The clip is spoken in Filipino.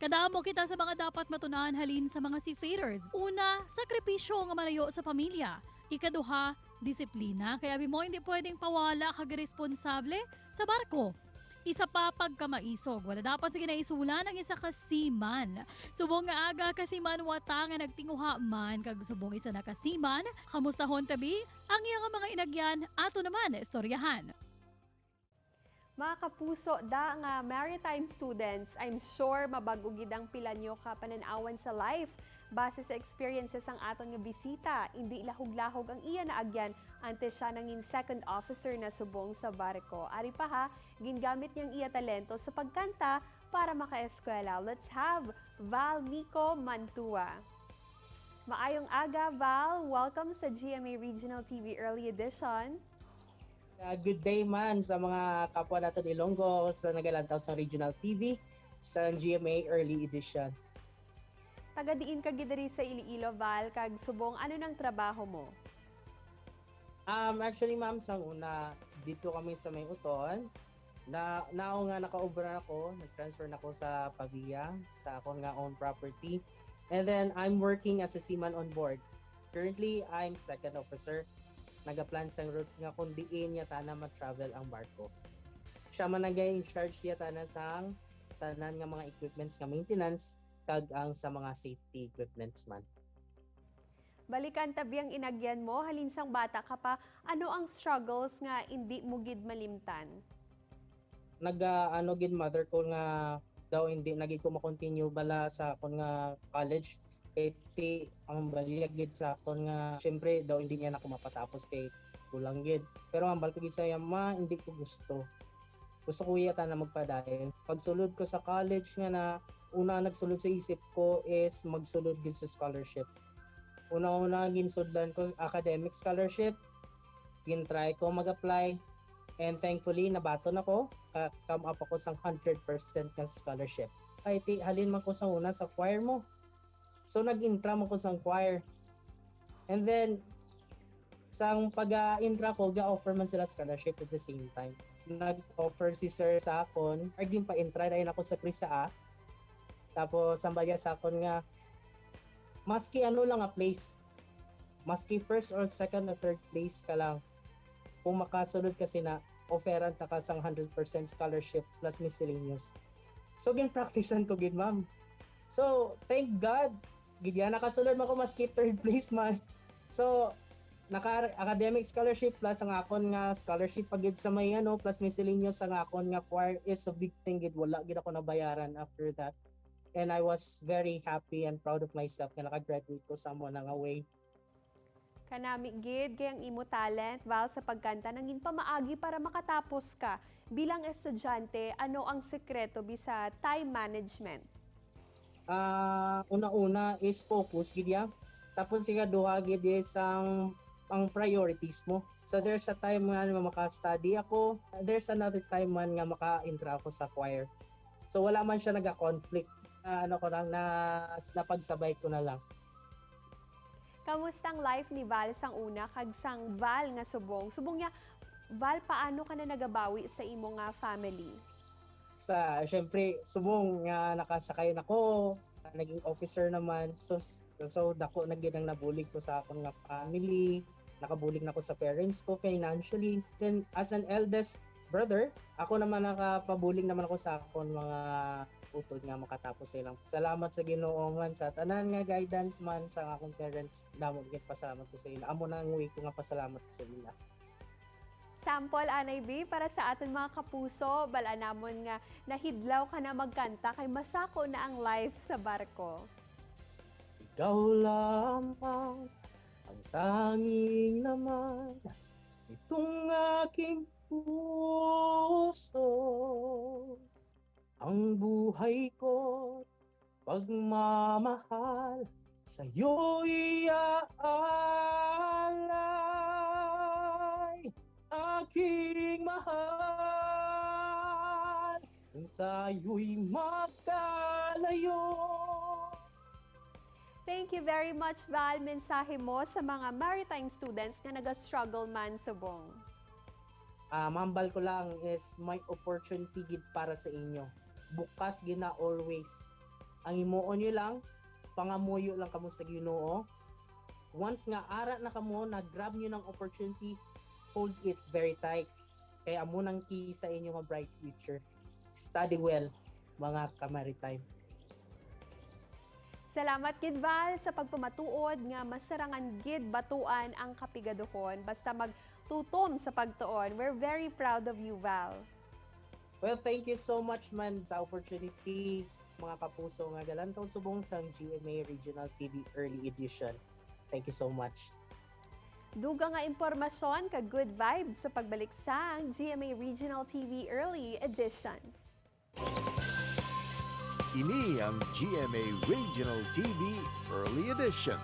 Kadamo kita sa mga dapat matunahan halin sa mga seafarers. Una, sakripisyo nga malayo sa pamilya. Ikaduha, disiplina. Kaya mo hindi pwedeng pawala kag responsable sa barko. Isa pa pagkamaisog, wala dapat sa ginaisulan ang isa ka seaman. Subong nga aga ka seaman wata nga nagtinguha man kag subong isa na ka seaman, kamustahon tabi ang iyang mga inagyan ato naman istoryahan. Mga kapuso, da nga maritime students, I'm sure mabagugid ang pila nyo ka pananawan sa life. Base sa experiences ang aton nga bisita, hindi lahog-lahog ang iya na agyan ante siya nangin second officer na subong sa barko. Ari pa ha, gingamit niyang iya talento sa pagkanta para makaeskwela. Let's have Val Nico Mantua. Maayong aga, Val. Welcome sa GMA Regional TV Early Edition. Good day man sa mga kapwa natin Ilonggo sa nagalantaw sa Regional TV sa GMA Early Edition. Taga-diin ka gidari sa Iloilo, Val, kag subong ano ng trabaho mo? Actually ma'am, sa una dito kami sa May Uton. Nao nga nakaubra ako, nag-transfer na ako sa Pavia, sa akong nga own property. And then I'm working as a seaman on board. Currently, I'm second officer. Nagaplan sang route nga kung diin niya tana ma-travel ang barko. Siya man nagay in charge niya tana sang tanan nga mga equipments nga maintenance kag ang sa mga safety equipments man. Balikan tabi ang inagyan mo, halinsang bata ka pa, ano ang struggles nga hindi mo gid malimtan? Ano gid mother ko nga daw hindi nagid ko ma-continue bala sa akon nga college. Ti ang baliag gid sa akon nga syempre daw hindi niya na ako mapatapos kay kulang gid. Pero ang balik gid saya hindi ko gusto. Gusto ko yata na magpadayon. Pagsulod ko sa college nga na una nagsulod sa isip ko is magsulod gid sa scholarship. Una-una ginsudlan ko academic scholarship. Gin-try ko mag-apply and thankfully nabaton ako. Come up ako sa 100% nga scholarship. Ay halin man ko sa una sa choir mo. So nag-intra mo ko sa choir. And then sang pag-intra ko, ga-offer man sila scholarship at the same time. Nag-offer si sir sa akon, din pa intra dahil ako sa Prisa A. Tapos sambalya sa akon nga maski ano lang a place. Maski first or second or third place ka lang. Kung makasulod kasi na offeran ta ka sang 100% scholarship plus miscellaneous. So gin-practicean ko gid ma'am. So thank God gidya nakasulod man ko maski third place man. So naka-academic scholarship plus ang akon nga scholarship pagid sa may plus miscellaneous ang akon nga choir is a big thing gid wala gid ako nabayaran after that. And I was very happy and proud of myself na naka-graduate ko sa mo nga way. Kanami gid kayang imo talent, Val, sa pagkanta nangin pamaagi para makatapos ka. Bilang estudyante, ano ang sekreto bisa time management? Una-una is focus gidya. Tapos ikaduha gid is ang priorities mo. So there's a time nga maka-study ako. There's another time man nga maka-intra ako sa choir. So wala man siya naga-conflict. Napagsabay ko na lang. Kamusta ang life ni Val sang una kag sang Val nga subong? Subong niya, Val, paano ka na nagabawi sa imo nga family? Syempre, subong nga nakasakay nako, naging officer naman. So dako na gid ang nabulig ko sa akong nga family, nakabulig na ko sa parents ko financially. Then as an eldest brother, ako naman nakapabulig naman ako sa akong mga utod nga makatapos silang. Salamat sa Ginoo man sa tanan nga guidance man sa akong parents. Damo gid pasalamat ko sa ila. Amo na ang way ko nga pasalamat ko sa ila. Sample, Anay B, para sa aton mga kapuso, bala namon nga nahidlaw ka na magkanta kay masako na ang life sa barko. Ikaw lamang ang tanging naman itong aking puso. Ang buhay ko pagmamahal sa'yo'y aalay. Aking mahal, kung tayo'y magkalayo. Thank you very much, Val. Mensahe mo sa mga maritime students na nag-struggle man subong. Mambal ko lang is may opportunity gid para sa inyo. Bukas gina always. Ang imuon nyo lang, pangamuyo lang kamo sa Ginoo. Once nga ara na kamo, nag-grab nyo ng opportunity, hold it very tight. Kaya amo nang key sa inyong bright future. Study well, mga ka-maritime. Salamat gid Val sa pagpamatuod nga masarangan gid batuan ang kapigaduhon basta magtutom sa pagtuon. We're very proud of you, Val. Well, thank you so much man sa opportunity, mga kapuso nga galantong subong sang GMA Regional TV Early Edition. Thank you so much. Duga nga impormasyon ka good vibes sa pagbalik sang GMA Regional TV Early Edition. Ini ang GMA Regional TV Early Edition.